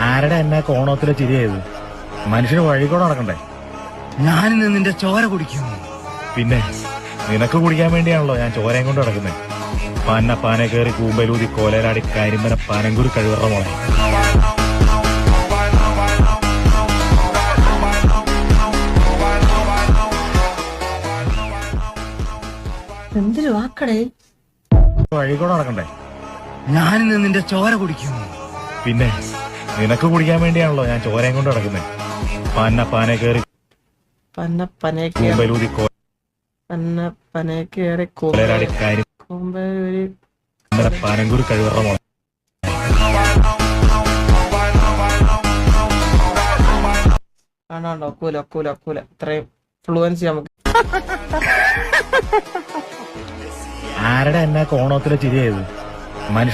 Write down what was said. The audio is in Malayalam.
ആരുടെ എന്നെ കോണത്തിലെ ചിരിയായത്? മനുഷ്യന് വഴികൂടെ നടക്കണ്ടേ? ഞാനിന്ന് നിന്റെ ചോര കുടിക്കും. പിന്നെ നിനക്ക് കുടിക്കാൻ വേണ്ടിയാണല്ലോ ഞാൻ ചോരയും കൊണ്ട് നടക്കുന്നത്. പാനെ കയറി കൂമ്പലൂതി കോലരാടി കരിമ്പന പനങ്കുരു കഴിവറ മോളെ. എന്തൊരു വാക്കടേ. വഴികൂടെ നടക്കണ്ടേ? ഞാനിന്ന് നിന്റെ ചോര കുടിക്കും. പിന്നെ നിനക്ക് കുടിക്കാൻ വേണ്ടിയാണല്ലോ ഞാൻ ചോരയും കൊണ്ട് നടക്കുന്നത്. പാനെ കയറി കൂമ്പലൂതി കോലരാടി കരിമ്പന പനങ്കുരു കഴിവറ മോളെ. കാണാണ്ടോ? ഒക്കൂല ഇത്രയും ഫ്ലുവൻസി നമുക്ക്. ആരുടെ എന്നെ കോണത്തിലെ ചിരിയായത്? മനുഷ്യ